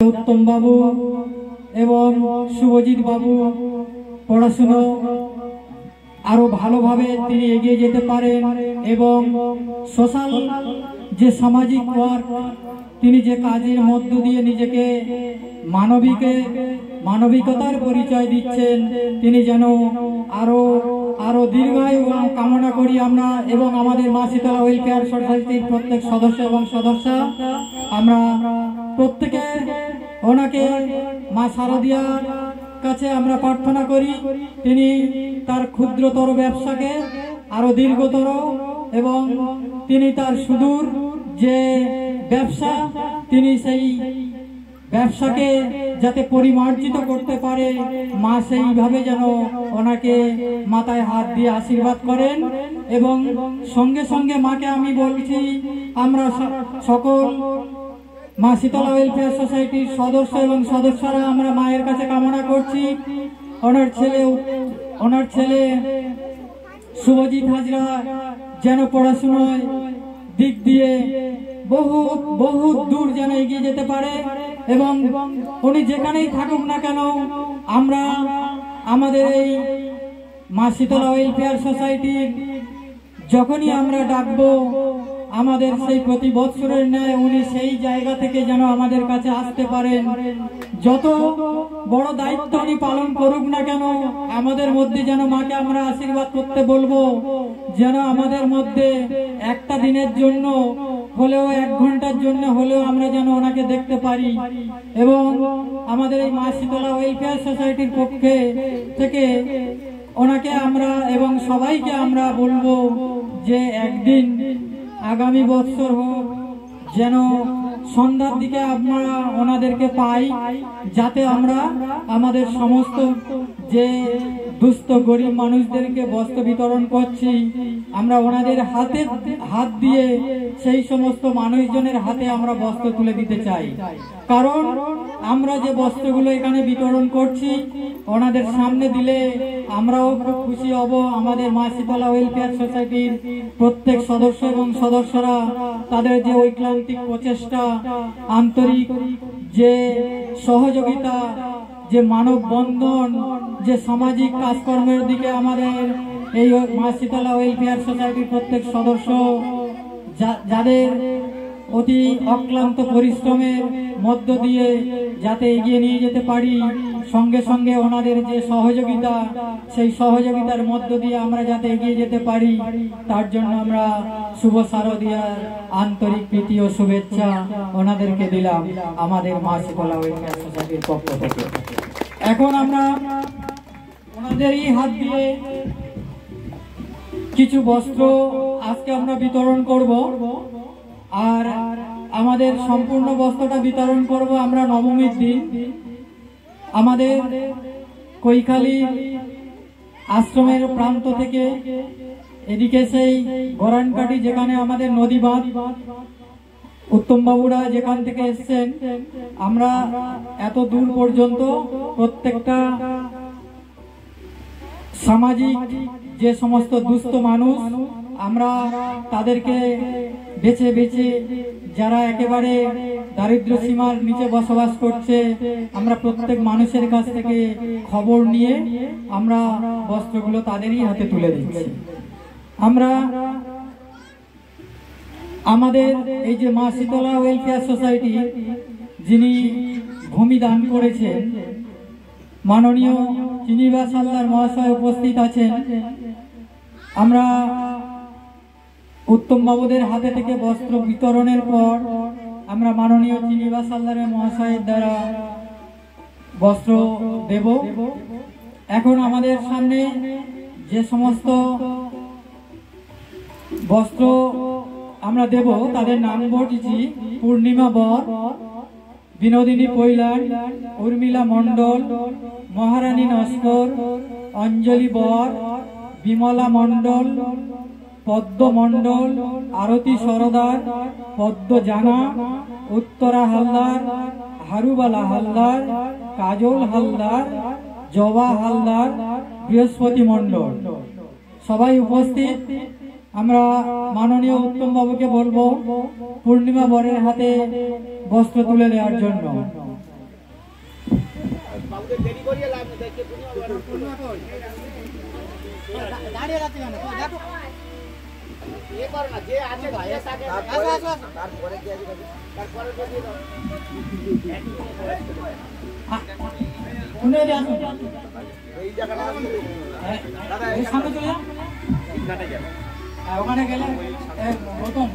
उत्तम बाबू एवं शुभजित बाबू पढ़ाशोना आरो भालोभाবে তিনি এগিয়ে যেতে পারেন এবং সোশ্যাল যে সামাজিক ওয়ার্ক তিনি যে কাজের মধ্য দিয়ে নিজেকে মানবিকতার পরিচয় দিচ্ছেন তিনি যেন আরো আরো দীর্ঘায়ু কামনা করি আমরা এবং আমাদের মা শীতলা ওয়েলফেয়ার সোসাইটির প্রত্যেক সদস্য এবং সদস্যা আমরা প্রত্যেকে ওনাকে মা শারদিয়ার কাছে আমরা প্রার্থনা করি তিনি তার ক্ষুদ্রতর ব্যবসাকে আরো দীর্ঘতর এবং তিনি তার সুদূর যে ব্যবসা তিনি সেই ব্যবসাকে যাতে পরিমার্জিত করতে পারে মা সেইভাবে যেন ওনাকে মাথায় হাত দিয়ে আশীর্বাদ করেন এবং সঙ্গে সঙ্গে মাকে আমি বলছি আমরা সকল মা শীতলা ওয়েলফেয়ার সোসাইটির সদস্য এবং সদস্যরা আমরা মায়ের কাছে কামনা করছি ওনার ছেলে শুভজিৎ হাজরা যেন পড়াশোনায় দিক দিয়ে বহু দূর যেন এগিয়ে যেতে পারে এবং উনি যেখানেই থাকুক না কেন আমরা আমাদের এই মা শীতলা ওয়েলফেয়ার সোসাইটির যখনই আমরা ডাকবো আমাদের সেই প্রতি বৎসরের ন্যায় উনি সেই জায়গা থেকে যেন আমাদের কাছে আসতে পারেন যত বড় দায়িত্ব উনি পালন করুক না কেন আমাদের মধ্যে যেন মাকে আমরা আশীর্বাদ করতে বলবো যেন আমাদের মধ্যে একটা দিনের জন্য হলেও 1 ঘন্টার জন্য হলেও আমরা যেন ওনাকে দেখতে পারি এবং আমাদের এই মা শীতলা ওয়েলফেয়ার সোসাইটির পক্ষে থেকে ওনাকে আমরা এবং সবাইকে আমরা বলবো যে একদিন আগামী বছর হোক যেন সন্ধ্যার দিকে আমরা ওনাদেরকে পাই যাতে আমরা আমাদের সমস্ত যে দুস্থ গরিব মানুষদেরকে বস্ত্র বিতরণ করছি আমরা ওনাদের হাত দিয়ে সেই সমস্ত মানুষজনের হাতে আমরা বস্ত্র তুলে দিতে চাই কারণ আমরা যে বস্ত্রগুলো এখানে বিতরণ করছি ওনাদের সামনে দিলে আমরাও খুব খুশি হব আমাদের মা শীতলা ওয়েলফেয়ার সোসাইটির প্রত্যেক সদস্য এবং সদস্যরা তাদের যে ঐক্লান্তিক প্রচেষ্টা আন্তরিক যে সহযোগিতা যে মানববন্ধন যে সামাজিক কাজকর্মের দিকে আমাদের এই মা শীতলা ওয়েলফেয়ার সোসাইটির প্রত্যেক সদস্য যাদের অতি অক্লান্ত পরিশ্রমের মধ্য দিয়ে যাতে এগিয়ে নিয়ে যেতে পারি সঙ্গে সঙ্গে ওনাদের যে সহযোগিতা সেই সহযোগিতার মধ্য দিয়ে আমরা যাতে এগিয়ে যেতে পারি তার জন্য আমরা শুভ শারদিয়ার আন্তরিক প্রীতি ও শুভেচ্ছা ওনাদেরকে দিলাম আমাদের মা শীতলা ওয়েলফেয়ার সোসাইটির পক্ষ থেকে এখন আমরা ওনাদেরই হাত দিয়ে কিছু বস্ত্র আজকে আমরা বিতরণ করব আর আমাদের সম্পূর্ণ বস্ত্রটা বিতরণ করব আমরা নবমীর দিন আমাদের কৈখালী আশ্রমের প্রান্ত থেকে এদিকে সেই গরানকাটি যেখানে আমাদের নদী বাঁধ উত্তম বাবুরা যেখান থেকে এসেছেন আমরা এত দূর পর্যন্ত প্রত্যেকটা সামাজিক যে সমস্ত দুস্থ মানুষ আমরা তাদেরকে বেছে বেছে যারা একেবারে দারিদ্র সীমার নিচে বসবাস করছে আমরা প্রত্যেক মানুষের কাছ থেকে খবর নিয়ে আমরা বস্ত্রগুলো তাদেরই হাতে তুলে দিচ্ছি আমরা আমাদের এই যে মা শীতলা ওয়েলফেয়ার সোসাইটি যিনি ভূমি দান করেছেন মাননীয় চিনিবাস হালদার মহাশয় উপস্থিত আছেন আমরা উত্তম বাবুদের হাতে থেকে বস্ত্র বিতরণের পর আমরা মাননীয় চিনিবাস হালদার মহাশয়ের দ্বারা বস্ত্র দেব এখন আমাদের সামনে যে সমস্ত বস্ত্র আমরা দেব তাদের নাম বলছি পূর্ণিমা বর বিনোদিনী পৈলান উর্মিলা মণ্ডল মহারানী নস্কর অঞ্জলি বর বিমলা মণ্ডল পদ্ম মণ্ডল আরতি সরদার পদ্ম জানা উত্তরা হালদার হারুবালা হালদার কাজল হালদার জবা হালদার বৃহস্পতি মণ্ডল সবাই উপস্থিত আমরা মাননীয় উত্তম বাবুকে বলবো পূর্ণিমা বরের হাতে বস্ত্র তুলে দেওয়ার জন্য বাবুদের দেরি করিয়ে লাভ নেই, দেখে দাঁড়িয়ে রাখতে জানো দেখো এ কর না, যে আছে ভাই তাকে তারপরে কি আছে, তারপরে দিয়ে দাও এই জায়গাটা দাদা সামনে চলে যাও, এখানে গেল ওখানে গেলে প্রথম